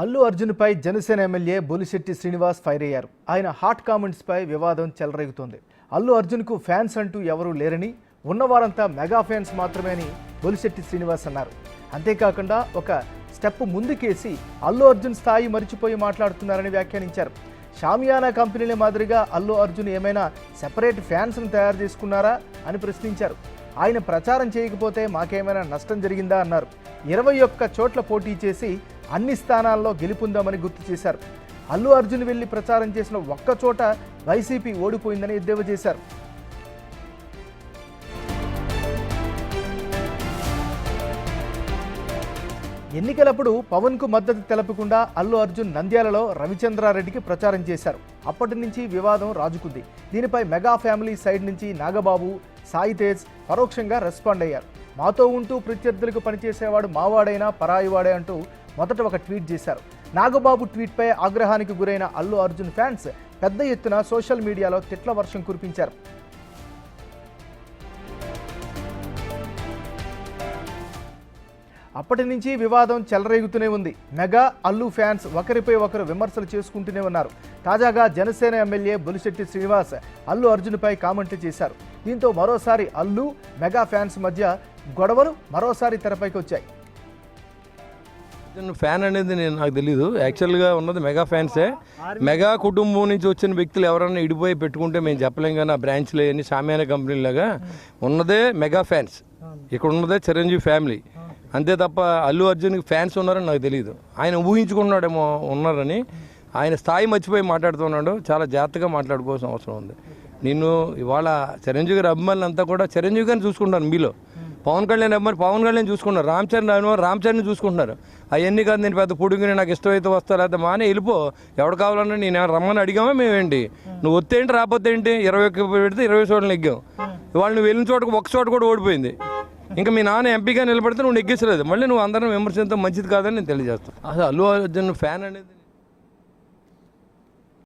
Allu అర్జున్పై Janasena MLA Bolisetti Srinivas fire అయ్యారు. ఆయన hot కామెంట్స్పై వివాదం చెలరేగుతోంది. అల్లు అర్జున్కు ఫ్యాన్స్ అంటూ ఎవరూ లేరని, ఉన్నవారంతా మెగా ఫ్యాన్స్ మాత్రమే అని బొలిశెట్టి శ్రీనివాస్ అన్నారు. అంతేకాకుండా ఒక స్టెప్ ముందుకేసి అల్లు అర్జున్ స్థాయి మరిచిపోయి మాట్లాడుతున్నారని వ్యాఖ్యానించారు. షామియానా కంపెనీల మాదిరిగా అల్లు అర్జున్ ఏమైనా సెపరేట్ ఫ్యాన్స్ను తయారు చేసుకున్నారా అని ప్రశ్నించారు. ఆయన ప్రచారం చేయకపోతే మాకేమైనా నష్టం జరిగిందా అన్నారు. 21 చోట్ల పోటీ చేసి అన్ని స్థానాల్లో గెలుపొందామని గుర్తు చేశారు. అల్లు అర్జున్ వెళ్లి ప్రచారం చేసిన ఒక్క చోట వైసీపీ ఓడిపోయిందని ఎద్దేవా చేశారు. ఎన్నికలప్పుడు పవన్కు మద్దతు తెలపకుండా అల్లు అర్జున్ నంద్యాలలో రవిచంద్రారెడ్డికి ప్రచారం చేశారు. అప్పటి నుంచి వివాదం రాజుకుంది. దీనిపై మెగా ఫ్యామిలీ సైడ్ నుంచి నాగబాబు, సాయి తేజ్ పరోక్షంగా రెస్పాండ్ అయ్యారు. మాతో ఉంటూ ప్రత్యర్థులకు పనిచేసేవాడు మావాడైనా పరాయివాడే అంటూ మొదట ఒక ట్వీట్ చేశారు. నాగబాబు ట్వీట్పై ఆగ్రహానికి గురైన అల్లు అర్జున్ ఫ్యాన్స్ పెద్ద ఎత్తున సోషల్ మీడియాలో తిట్ల వర్షం కురిపించారు. అప్పటి నుంచి వివాదం చెలరేగుతూనే ఉంది. మెగా అల్లు ఫ్యాన్స్ ఒకరిపై ఒకరు విమర్శలు చేసుకుంటూనే ఉన్నారు. తాజాగా జనసేన ఎమ్మెల్యే బొలిశెట్టి శ్రీనివాస్ అల్లు అర్జున్పై కామెంట్లు చేశారు. దీంతో మరోసారి అల్లు మెగా ఫ్యాన్స్ మధ్య గొడవలు మరోసారి తెరపైకి వచ్చాయి. ఫ్యాన్ అనేది నాకు తెలీదు. యాక్చువల్గా ఉన్నది మెగా ఫ్యాన్సే. మెగా కుటుంబం నుంచి వచ్చిన వ్యక్తులు ఎవరైనా ఇడిపోయి పెట్టుకుంటే మేము చెప్పలేం. కానీ ఆ బ్రాంచ్లు అన్ని షామియానా కంపెనీలాగా ఉన్నదే మెగా ఫ్యాన్స్. ఇక్కడ ఉన్నదే చిరంజీవి ఫ్యామిలీ అంతే తప్ప అల్లు అర్జున్కి ఫ్యాన్స్ ఉన్నారని నాకు తెలియదు. ఆయన ఊహించుకున్నాడేమో ఉన్నారని. ఆయన స్థాయి మర్చిపోయి మాట్లాడుతున్నాడు. చాలా జాగ్రత్తగా మాట్లాడుకోవాల్సిన అవసరం ఉంది. నేను ఇవాళ చిరంజీవి గారి అభిమానులు అంతా కూడా చిరంజీవి గారిని చూసుకుంటాను. మీలో పవన్ కళ్యాణ్ అభిమాని పవన్ కళ్యాణ్ చూసుకున్నారు. రామ్ చరణ్ చూసుకుంటున్నారు. అవన్నీ కాదు నేను పెద్ద పొడుగుని నాకు ఇష్టమైతే వస్తా లేకపోతే మానే వెళ్ళిపో. ఎవడు కావాలన్నా నేను రమ్మని అడిగామా మేమేంటి? నువ్వు వస్తేంటి రాకపోతే ఏంటి? 21 పెడితే 20 చోట్ల నెగ్గాం. ఇవాళ నువ్వు వెళ్ళిన చోటకు ఒక చోట కూడా ఓడిపోయింది. ఇంకా మీ నాన్న ఎంపీగా నిలబడితే నువ్వు నెగ్గించలేదు. మళ్ళీ నువ్వు అందరం విమర్శించడం మంచిది కాదని నేను తెలియజేస్తాను. అసలు అల్లు అర్జున్ ఫ్యాన్ అనేది